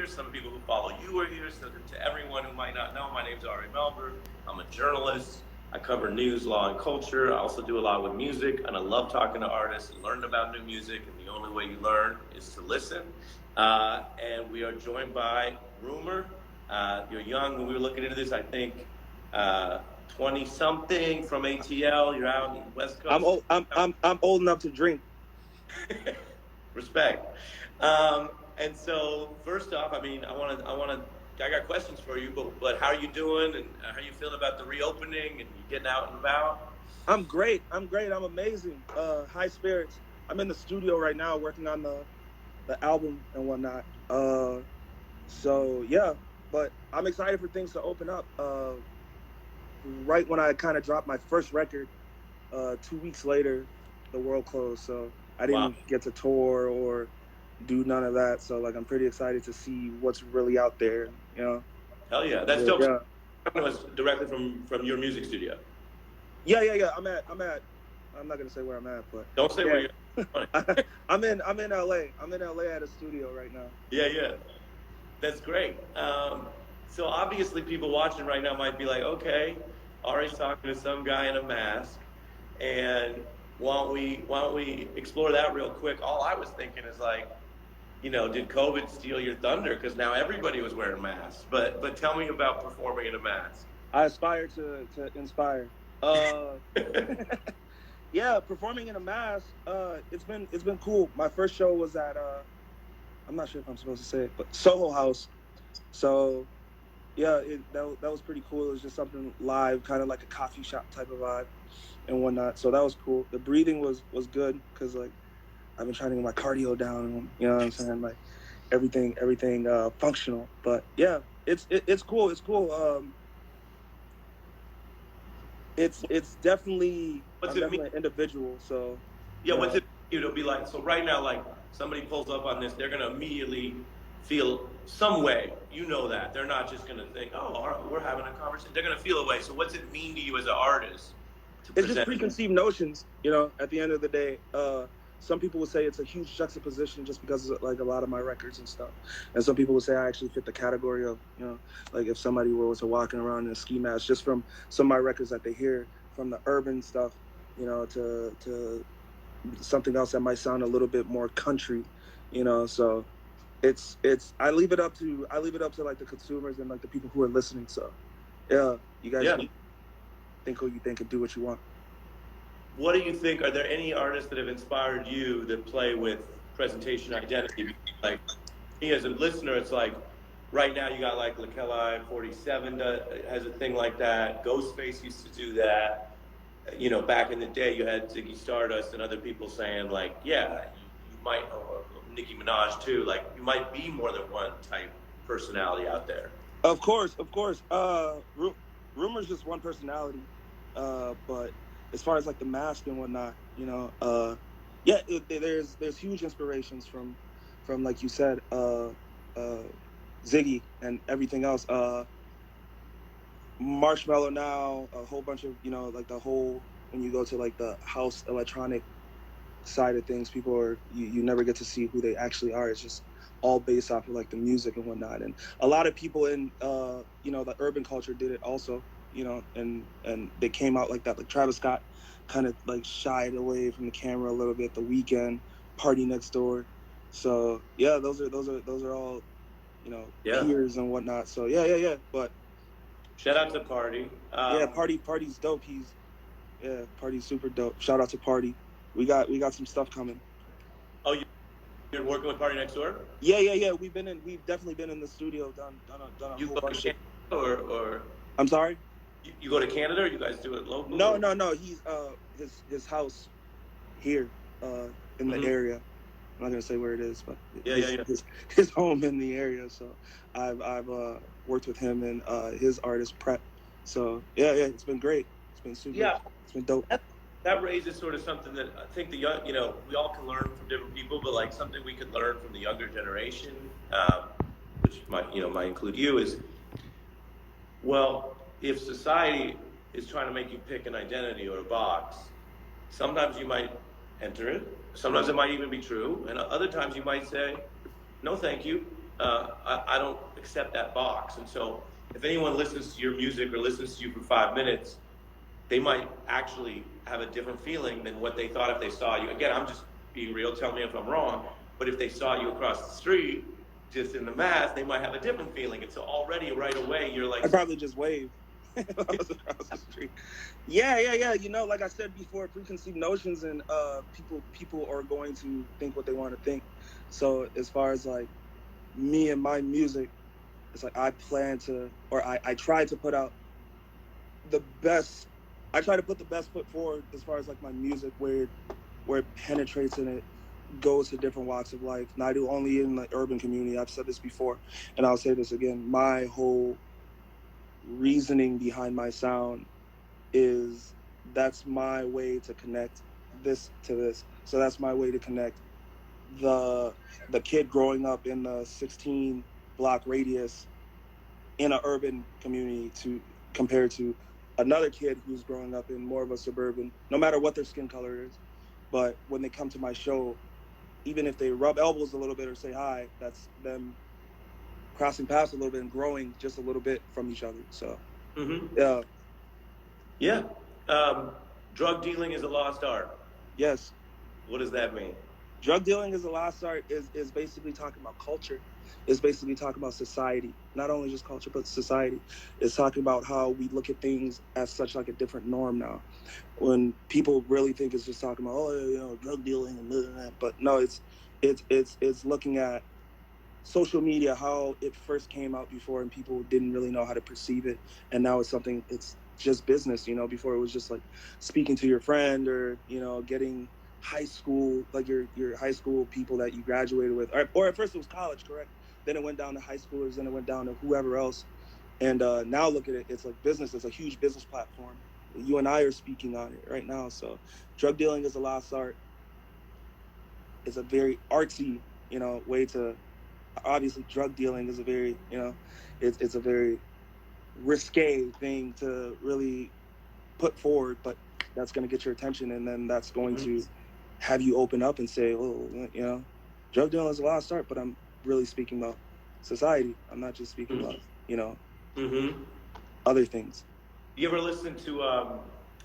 here. Some people who follow you are here. So to everyone who might not know, my name's Ari Melber. I'm a journalist. I cover news, law, and culture. I also do a lot with music, and I love talking to artists and learning about new music. And the only way you learn is to listen. And we are joined by Rumer. You're young. When we were looking into this, I think 20 something from ATL. You're out in West Coast. I'm old enough to drink. Respect. And so first off, I mean, I got questions for you, but how are you doing, and how are you feeling about the reopening, and you getting out and about? I'm great. I'm amazing. High spirits. I'm in the studio right now working on the album and whatnot. So yeah, but I'm excited for things to open up. Right when I kind of dropped my first record, 2 weeks later, the world closed. So I didn't get to tour or do none of that. So like, I'm pretty excited to see what's really out there. You know. Hell yeah, that's dope. Yeah. It was directly from your music studio. Yeah. I'm not gonna say where I'm at, but don't say where you're. I'm in LA. I'm in LA at a studio right now. Yeah. That's great. So obviously, people watching right now might be like, okay, Ari's talking to some guy in a mask, and why don't we explore that real quick? All I was thinking is like, you know, did COVID steal your thunder? Because now everybody was wearing masks. But tell me about performing in a mask. I aspire to inspire. Yeah, performing in a mask. It's been cool. My first show was at I'm not sure if I'm supposed to say it, but Soho House. So yeah, that was pretty cool. It was just something live, kind of like a coffee shop type of vibe and whatnot. So that was cool. The breathing was good because like I've been trying to get my cardio down. You know what I'm saying? Like everything functional. But yeah, it's cool. It's cool. It's definitely an individual. So yeah, what's it? It'll be like, so right now, like somebody pulls up on this, they're gonna immediately feel some way. You know that they're not just gonna think, oh, all right, we're having a conversation. They're gonna feel a way. So what's it mean to you as an artist? It's just preconceived notions. You know, at the end of the day, some people would say it's a huge juxtaposition just because of like a lot of my records and stuff. And some people would say I actually fit the category of, you know, like if somebody was walking around in a ski mask, just from some of my records that they hear, from the urban stuff, you know, to something else that might sound a little bit more country, you know. So it's I leave it up to like the consumers and like the people who are listening. So yeah, you guys think who you think and do what you want. What do you think? Are there any artists that have inspired you that play with presentation identity? Like me as a listener, it's like right now you got like Lekeli 47 has a thing like that. Ghostface used to do that. You know, back in the day, you had Ziggy Stardust and other people saying like, yeah, you might, Nicki Minaj too. Like you might be more than one type personality out there. Of course. Rumer's just one personality, but as far as like the mask and whatnot, you know, there's huge inspirations from like you said, Ziggy and everything else. Marshmello now, a whole bunch of, you know, like the whole, when you go to like the house electronic side of things, people are, you never get to see who they actually are. It's just all based off of like the music and whatnot. And a lot of people in, you know, the urban culture did it also, you know, and they came out like that. Like Travis Scott kind of like shied away from the camera a little bit. The Weeknd, Party Next Door. So yeah, those are all, you know, peers and whatnot. So yeah. But shout out to Party. Party's dope. Party's super dope. Shout out to Party. We got some stuff coming. Oh, you're working with Party Next Door? Yeah. We've definitely been in the studio, done a whole bunch of. Or I'm sorry? You go to Canada, or you guys do it locally? No. He's his house here in the area. I'm not gonna say where it is, but his home in the area. So I've worked with him and his artist Prep. So yeah, it's been great. It's been super. Yeah, it's been dope. That raises sort of something that I think the young, you know, we all can learn from different people, but like something we could learn from the younger generation, which might include you, is, well, if society is trying to make you pick an identity or a box, sometimes you might enter it. Sometimes it might even be true, and other times you might say, no, thank you. I don't accept that box. And so if anyone listens to your music or listens to you for 5 minutes, they might actually have a different feeling than what they thought if they saw you. Again, I'm just being real. Tell me if I'm wrong. But if they saw you across the street, just in the mass, they might have a different feeling. And so already right away, you're like, I'd probably just wave if I was across the street. Yeah. You know, like I said before, preconceived notions, and people are going to think what they want to think. So as far as like me and my music, it's like I plan to, or I try to put out the best. I try to put the best foot forward as far as like my music, where it penetrates and it goes to different walks of life. Not only in the urban community. I've said this before, and I'll say this again. My whole reasoning behind my sound is that's my way to connect this to this. So that's my way to connect the kid growing up in the 16 block radius in an urban community to compared to another kid who's growing up in more of a suburban, no matter what their skin color is. But when they come to my show, even if they rub elbows a little bit or say hi, that's them crossing paths a little bit and growing just a little bit from each other. So, yeah. Drug dealing is a lost art. Yes. What does that mean? Drug dealing is a lost art is basically talking about culture. It's basically talking about society. Not only just culture, but society. It's talking about how we look at things as such like a different norm now. When people really think it's just talking about, drug dealing and that. But no, it's looking at social media, how it first came out before and people didn't really know how to perceive it. And now it's just business, before it was just like speaking to your friend or, getting high school, like your high school people that you graduated with, or at first it was college, correct? Then it went down to high schoolers, then it went down to whoever else. And now look at it, it's like business. It's a huge business platform. You and I are speaking on it right now. So drug dealing is a lost art. It's a very artsy, way to, obviously drug dealing is a very, it's a very risque thing to really put forward, but that's going to get your attention, and then that's going to have you open up and say, drug dealing is a lost art, but I'm really speaking about society. I'm not just speaking about, other things. You ever listen to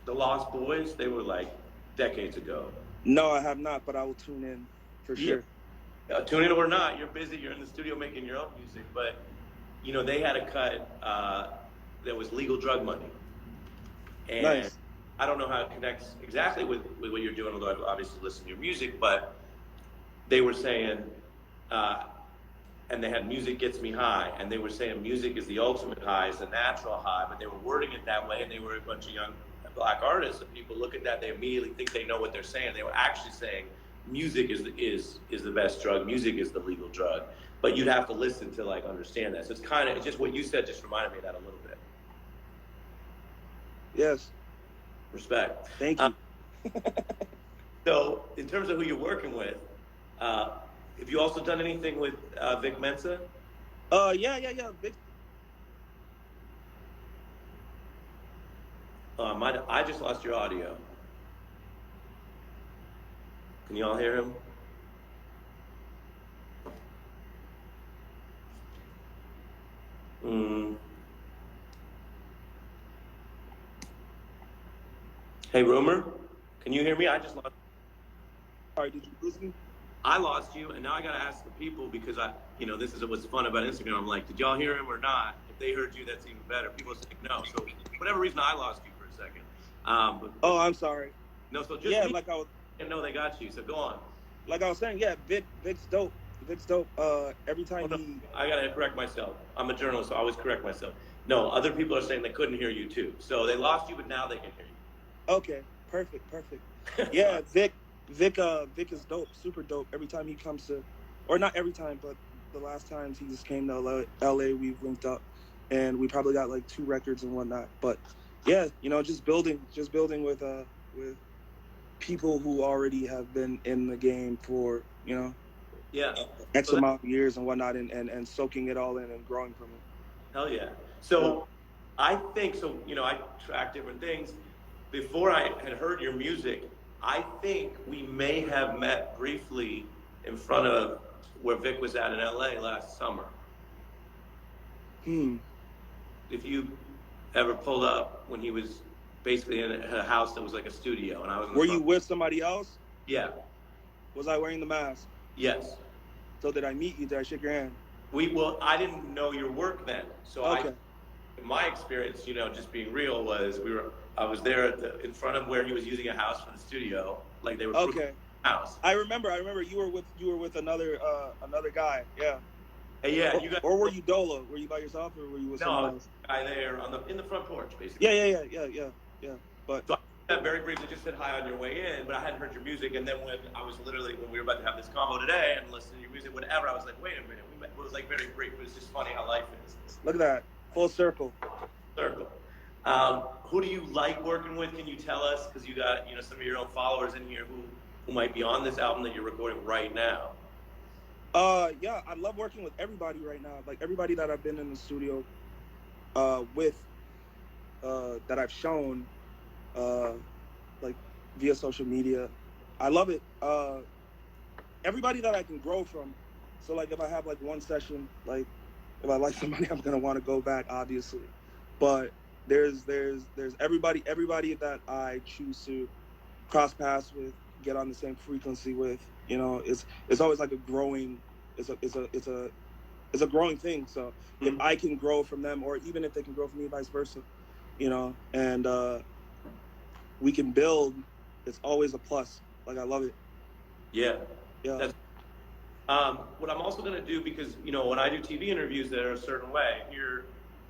the Lost Boys? They were like decades ago. No, I have not, but I will tune in for sure. Tune in or not, you're busy, you're in the studio making your own music, but they had a cut that was legal drug money. And nice. I don't know how it connects exactly with what you're doing, although I've obviously listened to your music, but they were saying, and they had music gets me high, and they were saying music is the ultimate high, it's the natural high, but they were wording it that way, and they were a bunch of young black artists, and people look at that, they immediately think they know what they're saying. They were actually saying music is the best drug, music is the legal drug, but you'd have to listen to like understand that. So it's just what you said just reminded me of that a little bit. Yes. Respect. Thank you. So in terms of who you're working with, have you also done anything with Vic Mensa? Yeah. Vic. I just lost your audio. Can you all hear him? Hey, Rumor, can you hear me? I just lost. Sorry, did you lose me? I lost you, and now I gotta ask the people because this is what's fun about Instagram. I'm like, did y'all hear him or not? If they heard you, that's even better. People are saying no. So for whatever reason, I lost you for a second. I'm sorry. No, so just like I was. And no, they got you. So go on. Like I was saying, Vic's dope. Vic's dope. Every time I gotta correct myself. I'm a journalist, so I always correct myself. No, other people are saying they couldn't hear you too. So they lost you, but now they can hear you. Okay, perfect. Yeah, Vic is dope, super dope. Every time he comes to, or not every time, but the last times he just came to LA, we've linked up, and we probably got like 2 records and whatnot. But yeah, just building with people who already have been in the game for X amount of years and whatnot, and soaking it all in and growing from it. Hell yeah. So I think so. I track different things. Before I had heard your music, I think we may have met briefly in front of where Vic was at in LA last summer. If you ever pulled up when he was basically in a house that was like a studio, and I was. Were you with somebody else? Yeah. Was I wearing the mask? Yes. So did I meet you? Did I shake your hand? Well, I didn't know your work then, so okay. My experience, you know, just being real, was I was there in front of where he was using a house for the studio, like they were. Okay. House. I remember you were with another guy. Yeah. Hey, yeah, you guys. Or were you Dolo? Were you by yourself, or were you with someone else? Guy there in the front porch, basically. Yeah. But so I very briefly just said hi on your way in, but I hadn't heard your music, and then when we were about to have this convo today and listen to your music, whatever, I was like, wait a minute, it was like very brief, but it's just funny how life is. Look at that, full circle. Who do you like working with? Can you tell us? Because you got some of your own followers in here who might be on this album that you're recording right now. Yeah, I love working with everybody right now. Like everybody that I've been in the studio with, that I've shown, like via social media. I love it. Everybody that I can grow from. So like if I have like one session, like if I like somebody, I'm gonna want to go back, obviously. But there's everybody that I choose to cross paths with, get on the same frequency with. You know, it's always like a growing. It's a growing thing. So if I can grow from them, or even if they can grow from me, vice versa, you know, and we can build, it's always a plus. Like I love it. Yeah. That's, what I'm also gonna do, because when I do TV interviews that are a certain way, here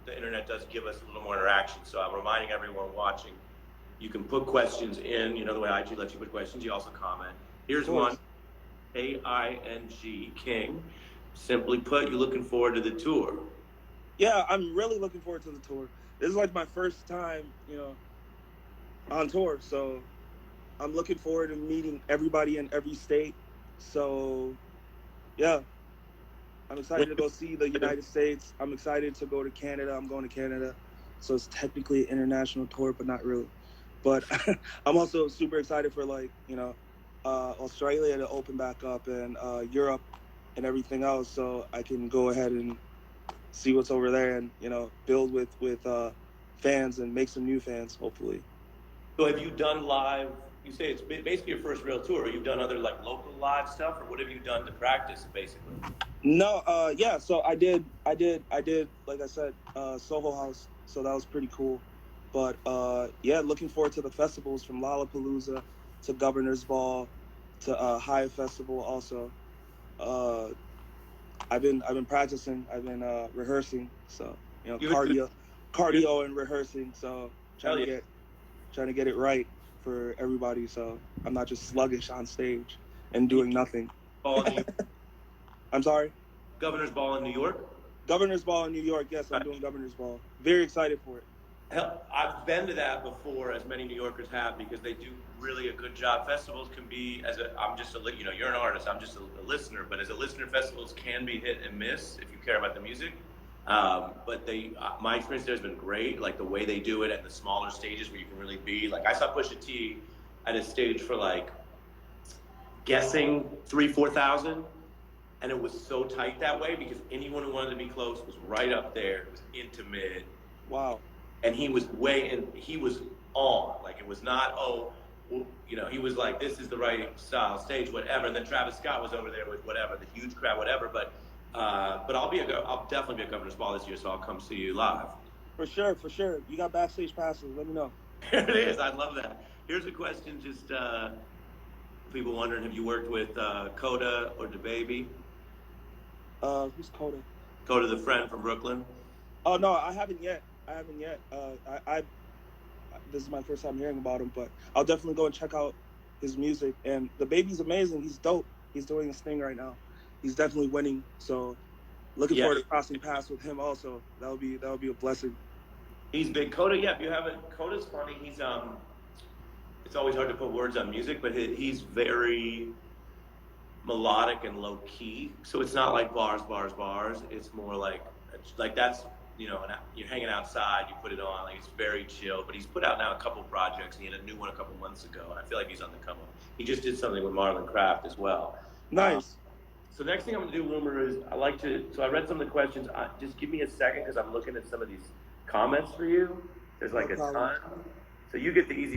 the internet does give us a little more interaction. So I'm reminding everyone watching, you can put questions in. The way IG lets you put questions, you also comment. Here's one. AING King, simply put, you're looking forward to the tour. Yeah, I'm really looking forward to the tour. This is like my first time, on tour. So I'm looking forward to meeting everybody in every state. So yeah, I'm excited to go see the United States. I'm excited to go to Canada. I'm going to Canada. So it's technically an international tour, but not really. But I'm also super excited for Australia to open back up, and Europe and everything else, so I can go ahead and see what's over there and build with fans and make some new fans, hopefully. So have you done live? You say it's basically your first real tour. You've done other like local live stuff, or what have you done to practice basically? No, yeah. So I did. Like I said, Soho House. So that was pretty cool. But yeah, looking forward to the festivals, from Lollapalooza to Governor's Ball to High Festival. Also, I've been practicing. I've been rehearsing. So cardio and rehearsing. So trying to get it right for everybody. So I'm not just sluggish on stage and doing nothing. I'm sorry? Governor's Ball in New York? Governor's Ball in New York, yes, I'm doing Governor's Ball. Very excited for it. Hell, I've been to that before, as many New Yorkers have, because they do really a good job. Festivals can be, you're an artist, I'm just a listener, but as a listener, festivals can be hit and miss if you care about the music. But my experience there has been great, like the way they do it at the smaller stages where you can really be, like I saw Pusha T at a stage for like, guessing 3,000-4,000. And it was so tight that way because anyone who wanted to be close was right up there. It was intimate. Wow. And he was he was on. Like it was not, he was like, this is the right style stage, whatever. And then Travis Scott was over there with whatever, the huge crowd, whatever. But I'll definitely be at Governor's Ball this year, so I'll come see you live. For sure. You got backstage passes, let me know. There it is, I love that. Here's a question, just people wondering, have you worked with Coda or DaBaby? Who's Coda? Coda, the friend from Brooklyn. Oh no, I haven't yet. This is my first time hearing about him, but I'll definitely go and check out his music. And DaBaby's amazing. He's dope. He's doing his thing right now. He's definitely winning. So looking forward to crossing paths with him also. That'll be a blessing. He's big. Coda, yeah. If you haven't, Coda's funny. He's it's always hard to put words on music, but he's very melodic and low key, so it's not like bars. It's more like that's you're hanging outside, you put it on, like it's very chill. But he's put out now a couple projects, and he had a new one a couple months ago, and I feel like he's on the come up. He just did something with Marlon Craft as well. Nice. So next thing I'm gonna do, Loomer, is so I read some of the questions. Just give me a second because I'm looking at some of these comments for you. There's like No a problem. ton. So you get the easy